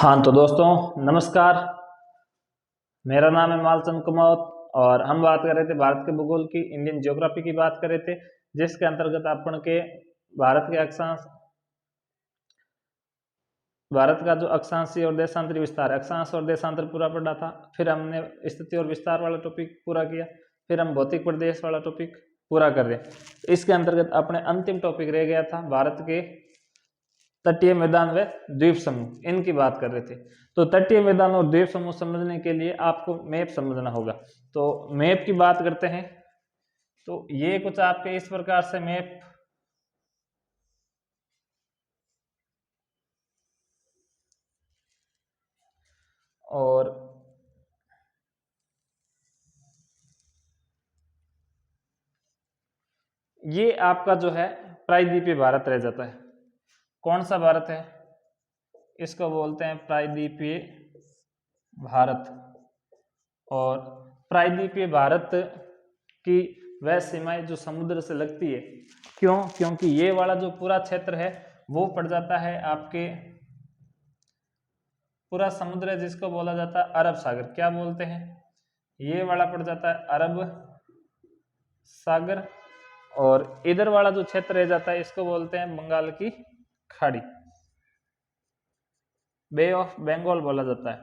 हाँ तो दोस्तों नमस्कार। मेरा नाम है मालचंद कुमावत और हम बात कर रहे थे भारत के भूगोल की, इंडियन ज्योग्राफी की बात कर रहे थे, जिसके अंतर्गत अपन के भारत का जो अक्षांशीय और देशांतरी विस्तार, अक्षांश और देशांतर पूरा पढ़ा था। फिर हमने स्थिति और विस्तार वाला टॉपिक पूरा किया। फिर हम भौतिक प्रदेश वाला टॉपिक पूरा कर रहे। इसके अंतर्गत अपने अंतिम टॉपिक रह गया था भारत के तटीय मैदान व द्वीप समूह, इनकी बात कर रहे थे। तो तटीय मैदान और द्वीप समूह समझने के लिए आपको मैप समझना होगा। तो मैप की बात करते हैं। तो ये कुछ आपके इस प्रकार से मैप और ये आपका जो है प्रायद्वीपीय भारत रह जाता है। कौन सा भारत है? इसको बोलते हैं प्रायद्वीपीय भारत। और प्रायद्वीपीय भारत की वह सीमाएं जो समुद्र से लगती है। क्यों? क्योंकि ये वाला जो पूरा क्षेत्र है वो पड़ जाता है आपके, पूरा समुद्र है जिसको बोला जाता है अरब सागर। क्या बोलते हैं? ये वाला पड़ जाता है अरब सागर। और इधर वाला जो क्षेत्र रह जाता है इसको बोलते हैं बंगाल की खाड़ी, बे ऑफ बंगाल बोला जाता है।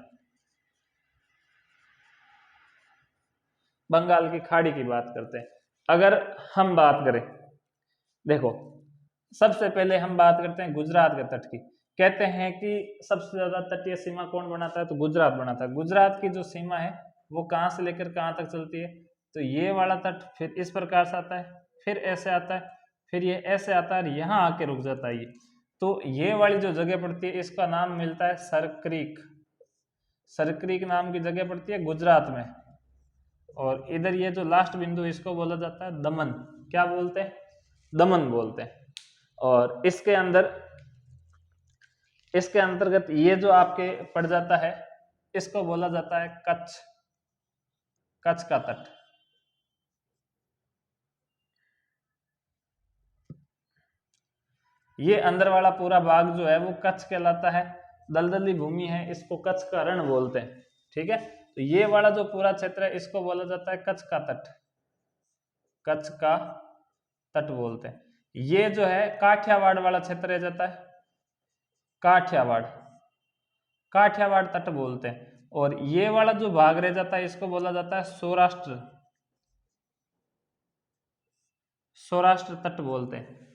बंगाल की खाड़ी की बात करते हैं। अगर हम बात करें, देखो सबसे पहले हम बात करते हैं गुजरात के तट की। कहते हैं कि सबसे ज्यादा तटीय सीमा कौन बनाता है? तो गुजरात बनाता है। गुजरात की जो सीमा है वो कहाँ से लेकर कहाँ तक चलती है? तो ये वाला तट फिर इस प्रकार से आता है, फिर ऐसे आता है, फिर ये ऐसे आता है, यहाँ आके रुक जाता है ये। तो ये वाली जो जगह पड़ती है इसका नाम मिलता है सरक्रीक। सरक्रीक नाम की जगह पड़ती है गुजरात में। और इधर ये जो लास्ट बिंदु इसको बोला जाता है दमन। क्या बोलते हैं? दमन बोलते हैं। और इसके अंतर्गत ये जो आपके पड़ जाता है इसको बोला जाता है कच्छ, कच्छ का तट। ये अंदर वाला पूरा भाग जो है वो कच्छ कहलाता है। दलदली भूमि है, इसको कच्छ का रण बोलते हैं। ठीक है, तो ये वाला जो पूरा क्षेत्र है इसको बोला जाता है कच्छ का तट, कच्छ का तट बोलते हैं। ये जो है काठियावाड़ वाला क्षेत्र रह जाता है, काठियावाड़, काठियावाड़ तट बोलते हैं। और ये वाला जो भाग रह जाता है इसको बोला जाता है सौराष्ट्र, सौराष्ट्र तट बोलते हैं।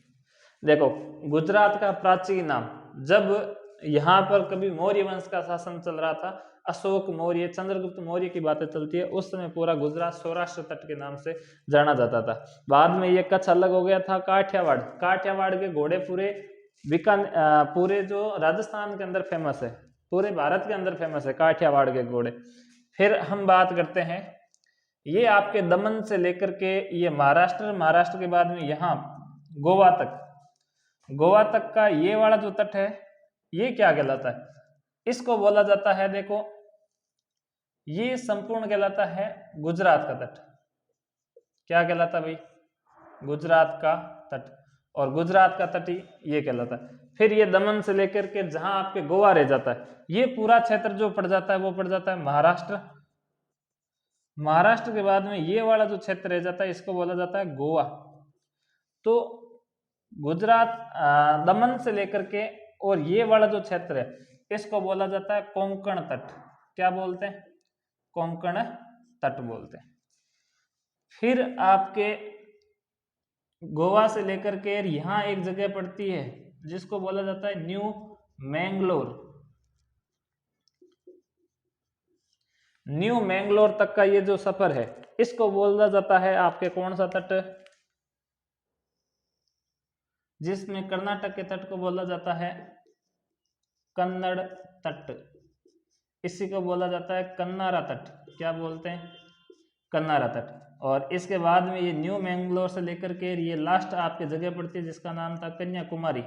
देखो गुजरात का प्राचीन नाम, जब यहाँ पर कभी मौर्य वंश का शासन चल रहा था, अशोक मौर्य, चंद्रगुप्त मौर्य की बातें चलती है, उस समय पूरा गुजरात सौराष्ट्र तट के नाम से जाना जाता था। बाद में ये कच्छ अलग हो गया था। काठियावाड़, काठियावाड़ के घोड़े पूरे पूरे जो राजस्थान के अंदर फेमस है, पूरे भारत के अंदर फेमस है काठियावाड़ के घोड़े। फिर हम बात करते हैं, ये आपके दमन से लेकर के ये महाराष्ट्र, महाराष्ट्र के बाद में यहाँ गोवा तक, गोवा तक का ये वाला जो तट है ये क्या कहलाता है? इसको बोला जाता है, देखो ये संपूर्ण कहलाता है गुजरात का तट। क्या कहलाता है भाई? गुजरात का तट। और गुजरात का तट ही ये कहलाता है। फिर ये दमन से लेकर के जहां आपके गोवा रह जाता है, ये पूरा क्षेत्र जो पड़ जाता है वो पड़ जाता है महाराष्ट्र। महाराष्ट्र के बाद में ये वाला जो क्षेत्र रह जाता है इसको बोला जाता है गोवा। तो गुजरात दमन से लेकर के और ये वाला जो क्षेत्र है इसको बोला जाता है कोंकण तट। क्या बोलते हैं? कोंकण तट बोलते हैं। फिर आपके गोवा से लेकर के यहाँ एक जगह पड़ती है जिसको बोला जाता है न्यू मैंगलोर। न्यू मैंगलोर तक का ये जो सफर है इसको बोला जाता है आपके कौन सा तट? जिसमें कर्नाटक के तट को बोला जाता है कन्नड़ तट। इसी को बोला जाता है कन्नारा तट। क्या बोलते हैं? कन्नारा तट। और इसके बाद में ये न्यू मैंगलोर से लेकर के ये लास्ट आपकी जगह पड़ती है जिसका नाम था कन्याकुमारी।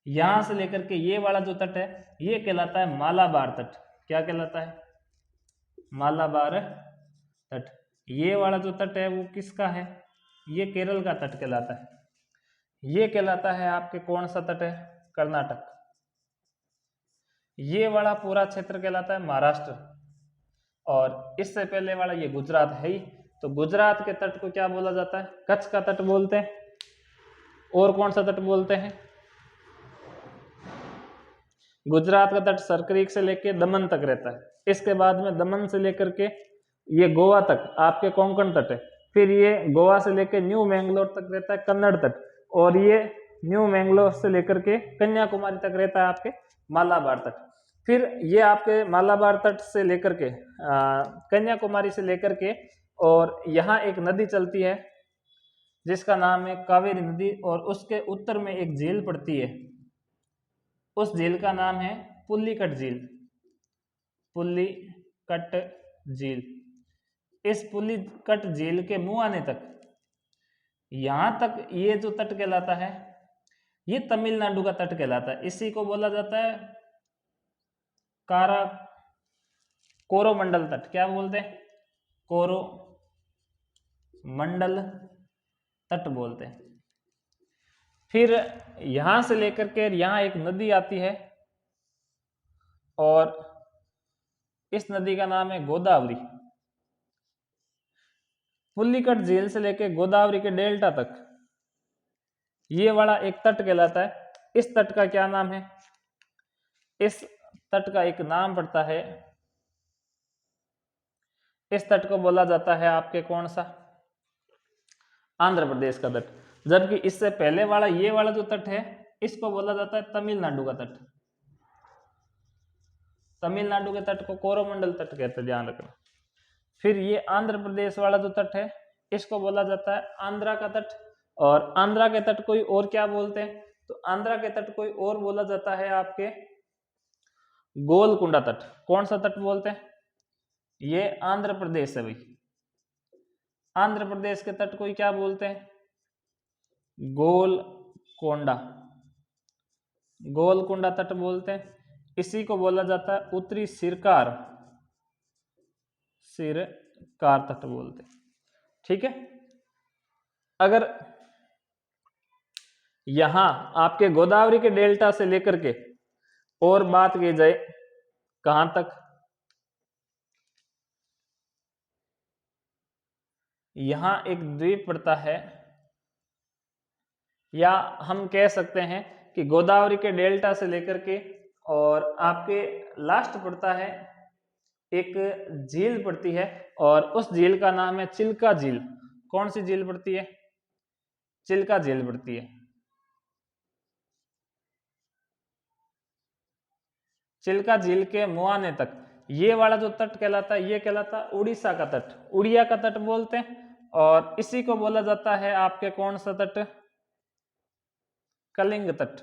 यहां से लेकर के ये वाला जो तट है ये कहलाता है मालाबार तट। क्या कहलाता है? मालाबार तट। ये वाला जो तट है वो किसका है? ये केरल का तट कहलाता है। ये कहलाता है आपके कौन सा तट है? कर्नाटक। ये वाला पूरा क्षेत्र कहलाता है महाराष्ट्र, और इससे पहले वाला ये गुजरात है ही। तो गुजरात के तट को क्या बोला जाता है? कच्छ का तट बोलते हैं। और कौन सा तट बोलते हैं? गुजरात का तट सरक्रीक से लेके दमन तक रहता है। इसके बाद में दमन से लेकर के ये गोवा तक आपके कोंकण तट है। फिर ये गोवा से लेके न्यू मैंगलोर तक रहता है कन्नड़ तट, और ये न्यू मैंगलोर से लेकर के कन्याकुमारी तक रहता है आपके मालाबार तट। फिर ये आपके मालाबार तट से लेकर के कन्याकुमारी से लेकर के, और यहाँ एक नदी चलती है जिसका नाम है कावेरी नदी, और उसके उत्तर में एक झील पड़ती है, उस झील का नाम है पुल्लीकट झील। पुल्लीकट झील। इस पुल्लीकट झील के मुंह आने तक, यहां तक ये जो तट कहलाता है ये तमिलनाडु का तट कहलाता है। इसी को बोला जाता है कोरोमंडल तट। क्या बोलते हैं? कोरोमंडल तट बोलते हैं। फिर यहां से लेकर के यहां एक नदी आती है, और इस नदी का नाम है गोदावरी। पुल्लीकट झील से लेकर गोदावरी के डेल्टा तक ये वाला एक तट कहलाता है। इस तट का क्या नाम है? इस तट का एक नाम पड़ता है, इस तट को बोला जाता है आपके कौन सा? आंध्र प्रदेश का तट। जबकि इससे पहले वाला ये वाला जो तट है इसको बोला जाता है तमिलनाडु का तट। तमिलनाडु के तट को कोरोमंडल तट कहते हैं, ध्यान रखना। फिर ये आंध्र प्रदेश वाला जो तट है इसको बोला जाता है आंध्रा का तट। और आंध्रा के तट कोई और क्या बोलते हैं? तो आंध्रा के तट कोई और बोला जाता है आपके गोलकुंडा तट। कौन सा तट बोलते हैं? ये आंध्र प्रदेश है भाई। आंध्र प्रदेश के तट कोई क्या बोलते हैं? गोलकोंडा। गोलकुंडा तट बोलते हैं। इसी को बोला जाता है उत्तरी सिरकार तट बोलते हैं। ठीक है। अगर यहां आपके गोदावरी के डेल्टा से लेकर के और बात की जाए कहां तक, यहां एक द्वीप पड़ता है, या हम कह सकते हैं कि गोदावरी के डेल्टा से लेकर के और आपके लास्ट पड़ता है एक झील पड़ती है, और उस झील का नाम है चिल्का झील। कौन सी झील पड़ती है? चिल्का झील पड़ती है। चिल्का झील के मुहाने तक ये वाला जो तट कहलाता है ये कहलाता है उड़ीसा का तट, उड़िया का तट बोलते हैं। और इसी को बोला जाता है आपके कौन सा तट? कलिंग तट।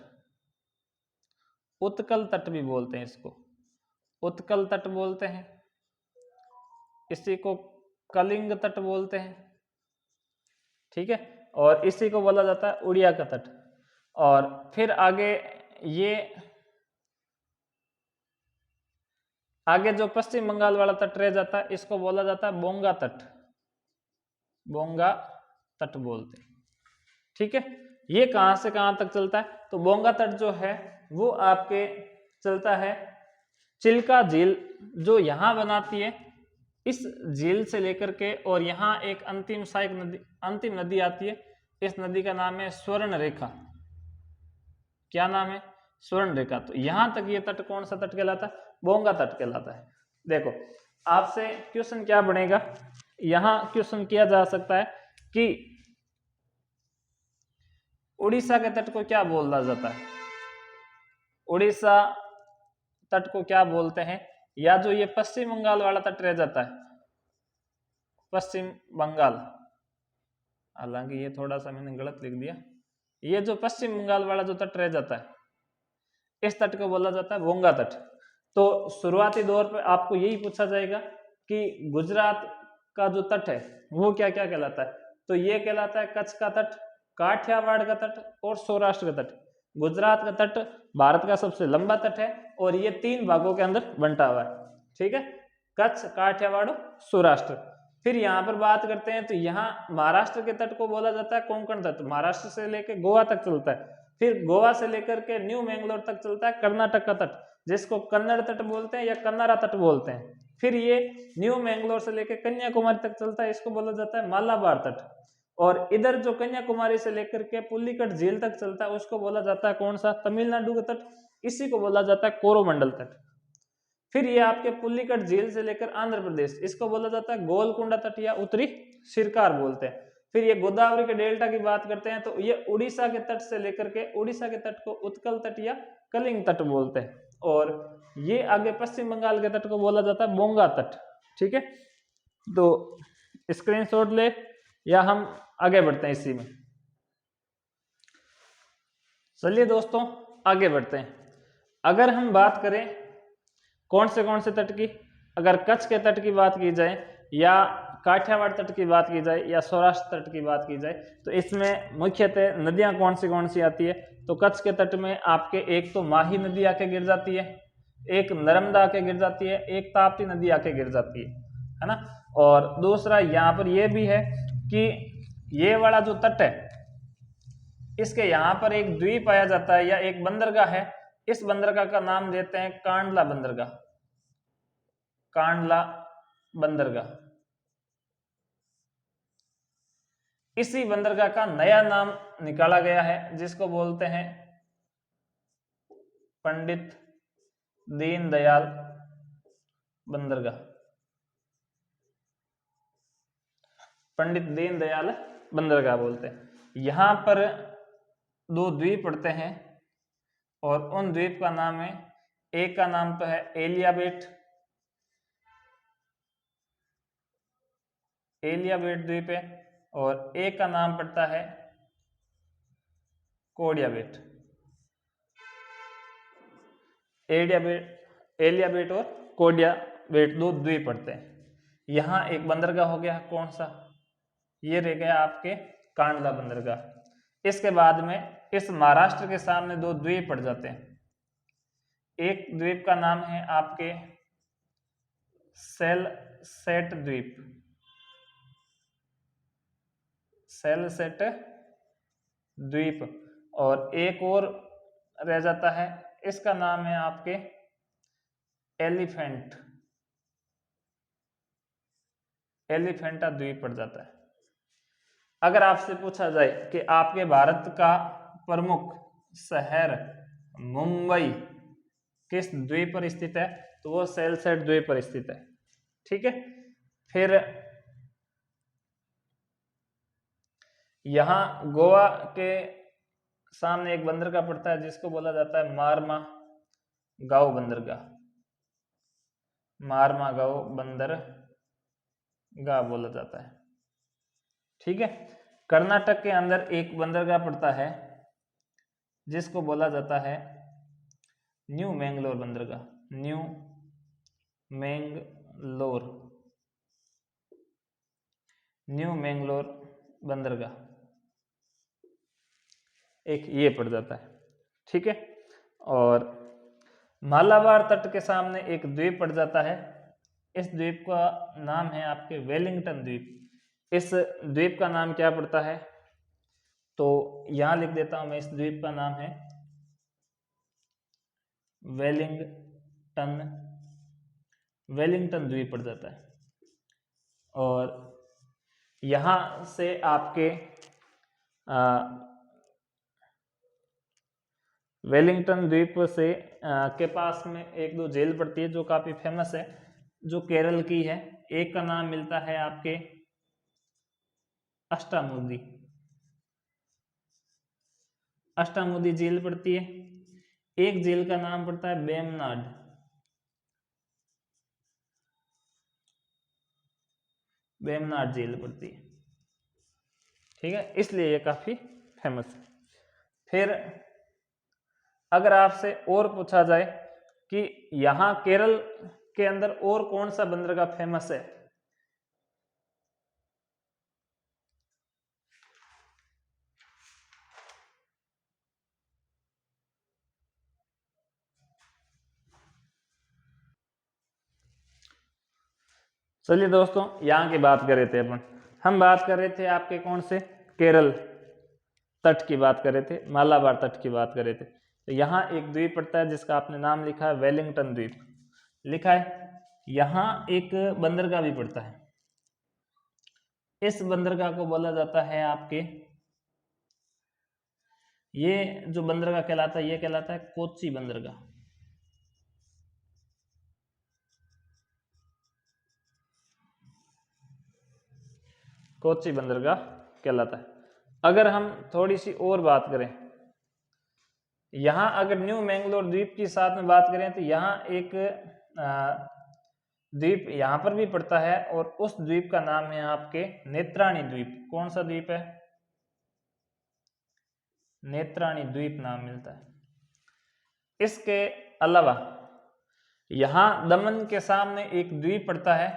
उत्कल तट भी बोलते हैं इसको, उत्कल तट बोलते हैं। इसी को कलिंग तट बोलते हैं। ठीक है। और इसी को बोला जाता है उड़िया का तट। और फिर आगे जो पश्चिम बंगाल वाला तट रह जाता है इसको बोला जाता है बोंगा तट। बोंगा तट बोलते हैं। ठीक है। ये कहां से कहां तक चलता है? तो बोंगा तट जो है वो आपके चलता है चिल्का झील जो यहां बनाती है, इस झील से लेकर के, और यहाँ एक अंतिम नदी आती है। इस नदी का नाम है स्वर्ण रेखा। क्या नाम है? स्वर्ण रेखा। तो यहां तक ये तट कौन सा तट कहलाता है? बोंगा तट कहलाता है। देखो आपसे क्वेश्चन क्या बनेगा, यहां क्वेश्चन किया जा सकता है कि उड़ीसा के तट को क्या बोला जाता है? उड़ीसा तट को क्या बोलते हैं? या जो ये पश्चिम बंगाल वाला तट रह जाता है, पश्चिम बंगाल, हालांकि ये थोड़ा सा मैंने गलत लिख दिया, ये जो पश्चिम बंगाल वाला जो तट रह जाता है इस तट को बोला जाता है बोंगा तट। तो शुरुआती दौर पर आपको यही पूछा जाएगा कि गुजरात का जो तट है वो क्या क्या कहलाता है? तो ये कहलाता है कच्छ का तट, काठियावाड़ का तट और सौराष्ट्र का तट। गुजरात का तट भारत का सबसे लंबा तट है और ये 3 भागों के अंदर बंटा हुआ है। ठीक है। कच्छ, काठियावाड़, सौराष्ट्र। फिर यहाँ पर बात करते हैं तो यहाँ महाराष्ट्र के तट को बोला जाता है कोंकण तट। महाराष्ट्र से लेकर गोवा तक चलता है। फिर गोवा से लेकर के न्यू मैंगलोर तक चलता है कर्नाटक का तट। जिसको कन्नड़ तट बोलते हैं या कन्नारा तट बोलते हैं। फिर ये न्यू मैंगलोर से लेकर कन्याकुमारी तक चलता है, इसको बोला जाता है मालाबार तट। और इधर जो कन्याकुमारी से लेकर के पुलिकट झील तक चलता है उसको बोला जाता है कौन सा, तमिलनाडु का तट, इसी को बोला जाता है कोरोमंडल तट। फिर ये आपके पुलिकट झील से लेकर आंध्र प्रदेश, इसको बोला जाता है गोलकुंडा तट या उत्तरी सिरकार बोलते हैं। फिर ये गोदावरी के डेल्टा की बात करते हैं तो ये उड़ीसा के तट से लेकर के, उड़ीसा के तट को उत्कल तट या कलिंग तट बोलते हैं। और ये आगे पश्चिम बंगाल के तट को बोला जाता है बोंगा तट। ठीक है, तो स्क्रीनशॉट ले या हम आगे बढ़ते हैं इसी में। चलिए दोस्तों आगे बढ़ते हैं। अगर हम बात करें कौन से तट की, अगर कच्छ के तट की बात की जाए या काठियावाड़ तट की बात की जाए या सौराष्ट्र तट की बात की जाए तो इसमें मुख्यतः नदियां कौन सी आती है। तो कच्छ के तट में आपके एक तो माही नदी आके गिर जाती है, एक नर्मदा आके गिर जाती है, एक ताप्ती नदी आके गिर जाती है ना। और दूसरा यहाँ पर यह भी है कि ये वाला जो तट है इसके यहाँ पर एक द्वीप पाया जाता है या एक बंदरगाह है, इस बंदरगाह का नाम देते हैं कांडला बंदरगाह, कांडला बंदरगाह। इसी बंदरगाह का नया नाम निकाला गया है जिसको बोलते हैं पंडित दीनदयाल बंदरगाह, पंडित दीनदयाल बंदरगाह बोलते हैं। यहां पर 2 द्वीप पड़ते हैं और उन द्वीप का नाम है, एक का नाम तो है एलियाबेट, एलियाबेट द्वीप है, और एक का नाम पड़ता है कोडियाबेट। एलियाबेट और कोडियाबेट 2 द्वीप पड़ते हैं। यहाँ एक बंदरगाह हो गया, कौन सा, ये रह गया आपके कांडला बंदरगाह। इसके बाद में इस महाराष्ट्र के सामने 2 द्वीप पड़ जाते हैं। एक द्वीप का नाम है आपके सेलसेट द्वीप, सेलसेट द्वीप, और एक और रह जाता है, इसका नाम है आपके एलिफेंटा द्वीप पड़ जाता है। अगर आपसे पूछा जाए कि आपके भारत का प्रमुख शहर मुंबई किस द्वीप पर स्थित है, तो वो सेलसेट द्वीप पर स्थित है। ठीक है, फिर यहां गोवा के सामने एक बंदरगाह पड़ता है जिसको बोला जाता है मार्मा गांव बंदरगाह, मार्मा गांव बंदरगाह बोला जाता है। ठीक है, कर्नाटक के अंदर एक बंदरगाह पड़ता है जिसको बोला जाता है न्यू मैंगलोर बंदरगाह, न्यू मैंगलोर, न्यू मैंगलोर बंदरगाह एक ये पड़ जाता है। ठीक है, और मालाबार तट के सामने एक द्वीप पड़ जाता है, इस द्वीप का नाम है आपके वेलिंगटन द्वीप। इस द्वीप का नाम क्या पड़ता है, तो यहां लिख देता हूं मैं, इस द्वीप का नाम है वेलिंगटन, वेलिंगटन द्वीप पड़ जाता है। और यहां से आपके वेलिंगटन द्वीप से के पास में 1-2 झील पड़ती है जो काफी फेमस है, जो केरल की है। एक का नाम मिलता है आपके अष्टामुदी, अष्टामुदी झील पड़ती है। एक झील का नाम पड़ता है बेमनाड, बेमनाड झील पड़ती है। ठीक है, इसलिए ये काफी फेमस है। फिर अगर आपसे और पूछा जाए कि यहां केरल के अंदर और कौन सा बंदरगाह फेमस है, चलिए दोस्तों यहाँ की बात कर रहे थे हम बात कर रहे थे आपके कौन से, केरल तट की बात कर रहे थे, मालाबार तट की बात कर रहे थे। तो यहाँ एक द्वीप पड़ता है जिसका आपने नाम लिखा है वेलिंगटन द्वीप लिखा है। यहाँ एक बंदरगाह भी पड़ता है, इस बंदरगाह को बोला जाता है आपके, ये जो बंदरगाह कहलाता है ये कहलाता है कोच्चि बंदरगाह। कोच्चि बंदरगाह कहलाता है। अगर हम थोड़ी सी और बात करें, यहाँ अगर न्यू मैंगलोर द्वीप की साथ में बात करें तो यहाँ एक द्वीप यहाँ पर भी पड़ता है और उस द्वीप का नाम है आपके नेत्राणी द्वीप। कौन सा द्वीप है? नेत्राणी द्वीप नाम मिलता है। इसके अलावा यहाँ दमन के सामने एक द्वीप पड़ता है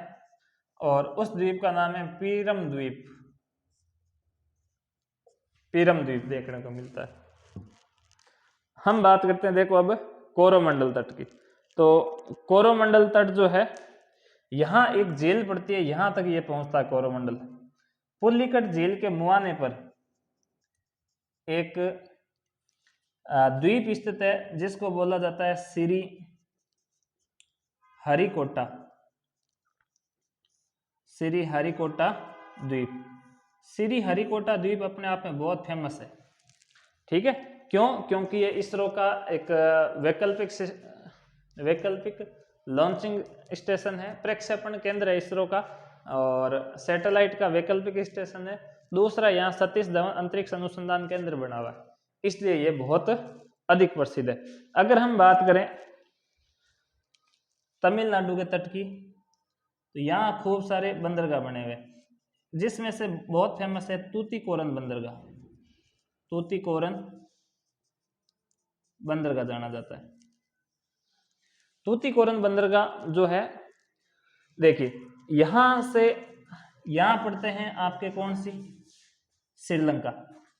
और उस द्वीप का नाम है पीरम द्वीप। पीरम द्वीप देखने को मिलता है। हम बात करते हैं देखो अब कोरोमंडल तट की। तो कोरोमंडल तट जो है, यहाँ एक झील पड़ती है, यहाँ तक ये पहुंचता है कोरोमंडल। पुलिकट झील के मुहाने पर एक द्वीप स्थित है जिसको बोला जाता है श्री हरिकोटा। श्री हरिकोटा द्वीप। श्री हरिकोटा द्वीप अपने आप में बहुत फेमस है, ठीक है। क्यों? क्योंकि ये इसरो का एक वैकल्पिक लॉन्चिंग स्टेशन है, प्रक्षेपण केंद्र है इसरो का, और सैटेलाइट का वैकल्पिक स्टेशन है। दूसरा, यहाँ सतीश धवन अंतरिक्ष अनुसंधान केंद्र बना हुआ है, इसलिए ये बहुत अधिक प्रसिद्ध है। अगर हम बात करें तमिलनाडु के तट की, तो यहाँ खूब सारे बंदरगाह बने हुए, जिसमें से बहुत फेमस है तूतीकोरन बंदरगाह। तूतीकोरन बंदरगाह जाना जाता है। तूतीकोरन बंदरगाह जो है, देखिए यहां से यहां पड़ते हैं आपके कौन सी, श्रीलंका।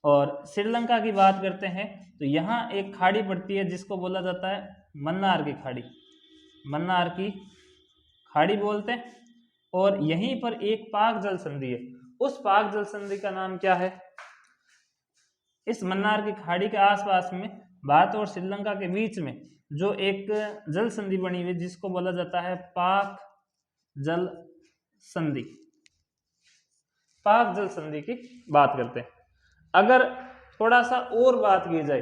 और श्रीलंका की बात करते हैं तो यहाँ एक खाड़ी पड़ती है जिसको बोला जाता है मन्नार की खाड़ी। मन्नार की खाड़ी बोलते हैं। और यहीं पर एक पाक जल संधि है, उस पाक जल संधि का नाम क्या है? इस मन्नार की खाड़ी के आसपास में भारत और श्रीलंका के बीच में जो एक जल संधि बनी हुई जिसको बोला जाता है पाक जल संधि। पाक जल संधि की बात करते हैं। अगर थोड़ा सा और बात की जाए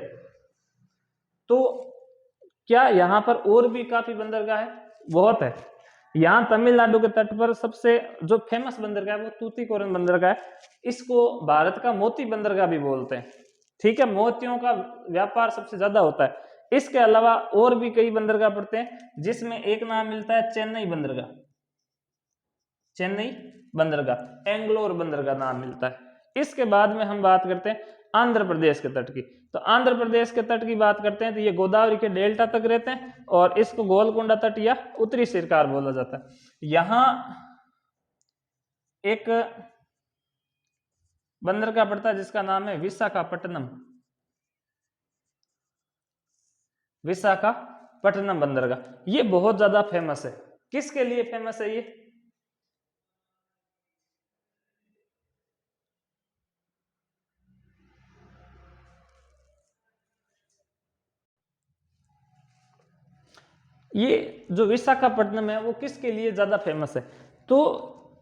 तो क्या यहाँ पर और भी काफी बंदरगाह है? बहुत है। यहाँ तमिलनाडु के तट पर सबसे जो फेमस बंदरगाह है वो तूतीकोरन बंदरगाह है। इसको भारत का मोती बंदरगाह भी बोलते हैं, ठीक है। मोतियों का व्यापार सबसे ज्यादा होता है। इसके अलावा और भी कई बंदरगाह पड़ते हैं, जिसमें एक नाम मिलता है चेन्नई बंदरगाह। चेन्नई बंदरगाह, एंग्लोर बंदरगाह नाम मिलता है। इसके बाद में हम बात करते हैं आंध्र प्रदेश के तट की। तो आंध्र प्रदेश के तट की बात करते हैं तो ये गोदावरी के डेल्टा तक रहते हैं और इसको गोलकोंडा तट या उत्तरी सरकार बोला जाता है। यहाँ एक बंदरगाह पड़ता है जिसका नाम है विशाखापट्टनम। विशाखापट्टनम बंदरगाह ये बहुत ज्यादा फेमस है। किसके लिए फेमस है ये जो विशाखापट्टनम है वो किसके लिए ज्यादा फेमस है? तो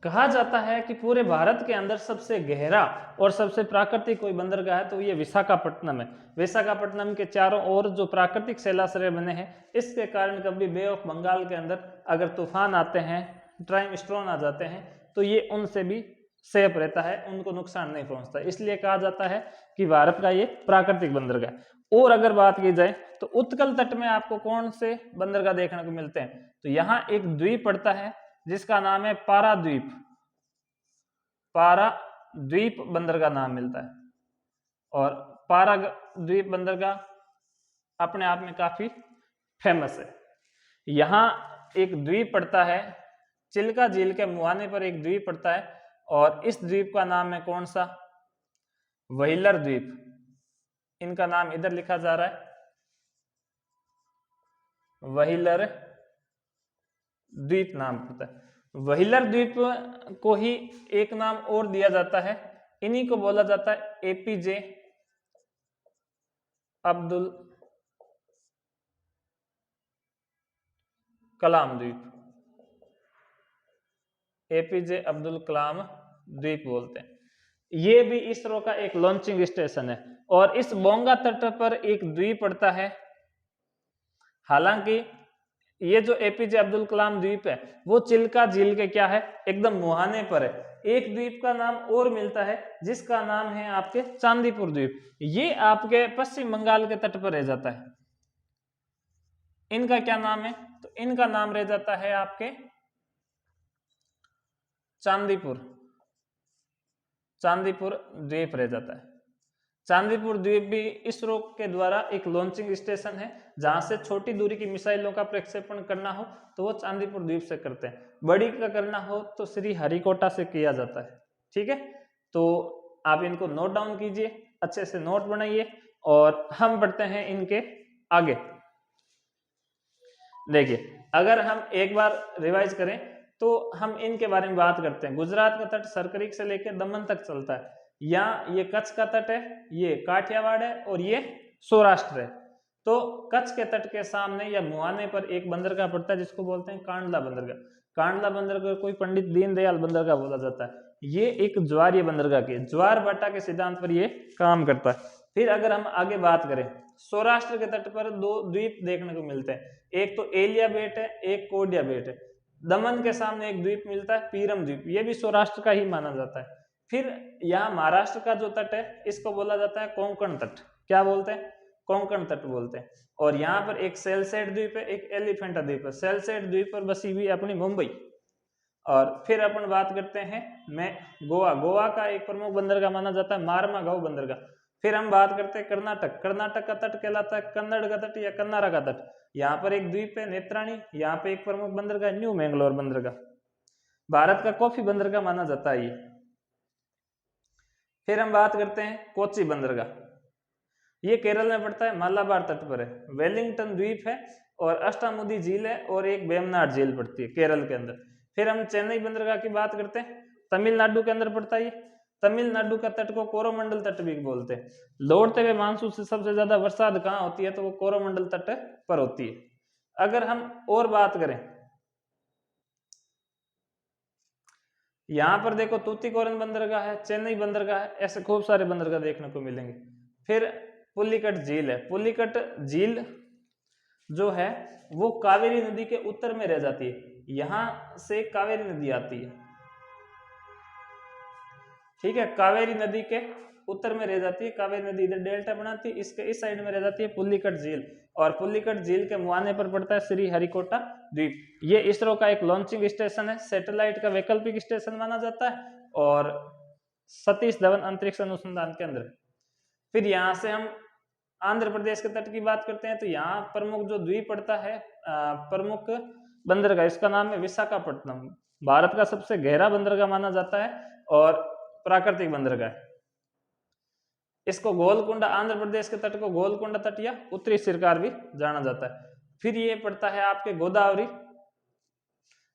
कहा जाता है कि पूरे भारत के अंदर सबसे गहरा और सबसे प्राकृतिक कोई बंदरगाह है तो ये विशाखापट्टनम है। विशाखापट्टनम के चारों ओर जो प्राकृतिक शैलाश्रय बने हैं, इसके कारण कभी बे ऑफ बंगाल के अंदर अगर तूफान आते हैं, ट्राइम स्ट्रॉन आ जाते हैं, तो ये उनसे भी सेफ रहता है, उनको नुकसान नहीं पहुंचता। इसलिए कहा जाता है कि भारत का ये प्राकृतिक बंदरगाह। और अगर बात की जाए तो उत्कल तट में आपको कौन से बंदरगाह देखने को मिलते हैं? तो यहाँ एक द्वीप पड़ता है जिसका नाम है पाराद्वीप। पाराद्वीप बंदरगाह नाम मिलता है। और पाराद्वीप बंदरगाह अपने आप में काफी फेमस है। यहाँ एक द्वीप पड़ता है, चिल्का झील के मुहाने पर एक द्वीप पड़ता है और इस द्वीप का नाम है कौन सा? व्हीलर द्वीप। इनका नाम इधर लिखा जा रहा है, व्हीलर द्वीप नाम पड़ता है। व्हीलर द्वीप को ही एक नाम और दिया जाता है, इन्हीं को बोला जाता है एपीजे अब्दुल कलाम द्वीप, एपीजे अब्दुल कलाम द्वीप बोलते हैं। ये भी इसरो का एक लॉन्चिंग स्टेशन है। और इस बोंगा तट पर एक द्वीप पड़ता है। हालांकि ये जो एपीजे अब्दुल कलाम द्वीप है वो चिल्का झील के क्या है, एकदम मुहाने पर है। एक द्वीप का नाम और मिलता है जिसका नाम है आपके चांदीपुर द्वीप। ये आपके पश्चिम बंगाल के तट पर रह जाता है। इनका क्या नाम है, तो इनका नाम रह जाता है आपके चांदीपुर, चांदीपुर द्वीप रह जाता है। चांदीपुर द्वीप भी इसरो के द्वारा एक लॉन्चिंग स्टेशन है। जहां से छोटी दूरी की मिसाइलों का प्रक्षेपण करना हो तो वो चांदीपुर द्वीप से करते हैं, बड़ी का करना हो तो श्री हरिकोटा से किया जाता है। ठीक है, तो आप इनको नोट डाउन कीजिए, अच्छे से नोट बनाइए और हम बढ़ते हैं इनके आगे। देखिए, अगर हम एक बार रिवाइज करें तो हम इनके बारे में बात करते हैं। गुजरात का तट सरकरीक से लेकर दमन तक चलता है। यहाँ ये कच्छ का तट है, ये काठियावाड़ है और ये सौराष्ट्र है। तो कच्छ के तट के सामने या मुहाने पर एक बंदरगाह पड़ता है जिसको बोलते हैं कांडला बंदरगाह। कांडला बंदरगाह कोई पंडित दीनदयाल बंदरगाह बोला जाता है। ये एक ज्वारीय बंदरगाह की ज्वार भाटा के सिद्धांत पर ये काम करता है। फिर अगर हम आगे बात करें, सौराष्ट्र के तट पर दो द्वीप देखने को मिलते हैं, एक तो एलिया बेट है, एक कोडिया बेट है। दमन के सामने एक द्वीप मिलता है पीरम द्वीप, ये भी सौराष्ट्र का ही माना जाता है। फिर यहाँ महाराष्ट्र का जो तट है इसको बोला जाता है कोंकण तट। क्या बोलते हैं, कोंकण तट बोलते हैं। और यहाँ पर एक सेलसेट द्वीप है, एक एलिफेंटा द्वीप है। सेलसेट द्वीप पर बसी हुई अपनी मुंबई। और फिर अपन बात करते हैं मैं गोवा, गोवा का एक प्रमुख बंदरगाह माना जाता है मारमागांव बंदरगाह। फिर हम बात करते हैं कर्नाटक, कर्नाटक का तट कहलाता है कन्नड़ का तट या कन्नारा का तट। यहाँ पर एक द्वीप है नेत्राणी, यहाँ पे एक प्रमुख बंदरगाह न्यू मैंगलोर बंदरगाह, भारत का कॉफी बंदरगाह माना जाता है ये। फिर हम बात करते हैं कोच्चि बंदरगाह, ये केरल में पड़ता है, मालाबार तट पर है। वेलिंगटन द्वीप है और अष्टामुदी झील है और एक वेमनाड झील पड़ती है केरल के अंदर। फिर हम चेन्नई बंदरगाह की बात करते हैं, तमिलनाडु के अंदर पड़ता है। तमिलनाडु का तट को कोरोमंडल तट भी बोलते हैं। लौटते हुए मानसून से सबसे ज्यादा बरसात कहाँ होती है, तो वो कोरोमंडल तट पर होती है। अगर हम और बात करें, यहाँ पर देखो तूतीकोरन बंदरगाह है, चेन्नई बंदरगाह है, ऐसे खूब सारे बंदरगाह देखने को मिलेंगे। फिर पुलिकट झील है। पुलिकट झील जो है वो कावेरी नदी के उत्तर में रह जाती है, यहां से कावेरी नदी आती है। ठीक है, कावेरी नदी के उत्तर में रह जाती है, कावेरी नदी इधर डेल्टा बनाती है, इसके इस साइड में रह जाती है पुलिकट झील। और पुलिकट झील के मुहाने पर पड़ता है श्री हरिकोटा द्वीप। ये इसरो का एक लॉन्चिंग स्टेशन है, सैटेलाइट का वैकल्पिक स्टेशन माना जाता है और सतीश धवन अंतरिक्ष अनुसंधान केंद्र। फिर यहाँ से हम आंध्र प्रदेश के तट की बात करते हैं, तो यहाँ प्रमुख जो द्वीप पड़ता है, प्रमुख बंदरगाह, इसका नाम है विशाखापट्टनम। भारत का सबसे गहरा बंदरगाह माना जाता है और प्राकृतिक बंदरगाह। इसको गोलकुंडा, आंध्र प्रदेश के तट को गोलकुंडा तट या उत्तरी सिरकार भी जाना जाता है। फिर ये पड़ता है आपके गोदावरी,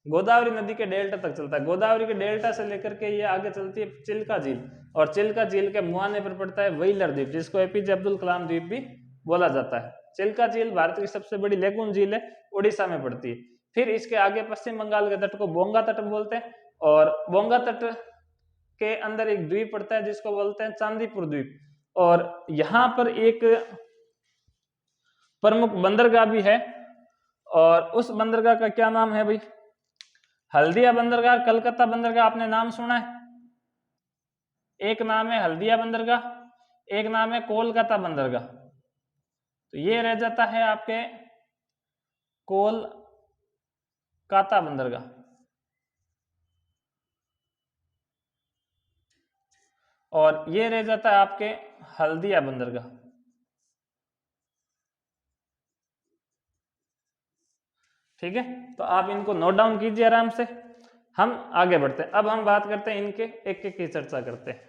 गोदावरी नदी के डेल्टा तक चलता है। गोदावरी के डेल्टा से लेकर के ये आगे चलती है चिल्का झील, और चिल्का झील के मुहाने पर पड़ता है व्हीलर द्वीप, जिसको एपीजे अब्दुल कलाम द्वीप भी बोला जाता है। चिल्का झील भारत की सबसे बड़ी लेगून झील है, उड़ीसा में पड़ती है। फिर इसके आगे पश्चिम बंगाल के तट को बोंगा तट बोलते हैं, और बोंगा तट के अंदर एक द्वीप पड़ता है जिसको बोलते हैं चांदीपुर द्वीप। और यहाँ पर एक प्रमुख बंदरगाह भी है, और उस बंदरगाह का क्या नाम है भाई, हल्दिया बंदरगाह। कलकत्ता बंदरगाह आपने नाम सुना है, एक नाम है हल्दिया बंदरगाह, एक नाम है कोलकाता बंदरगाह। तो ये रह जाता है आपके कोलकाता बंदरगाह। और ये रह जाता है आपके हल्दिया बंदरगाह। ठीक है, तो आप इनको नोट डाउन कीजिए आराम से। हम आगे बढ़ते हैं। अब हम बात करते हैं इनके एक एक की चर्चा करते हैं।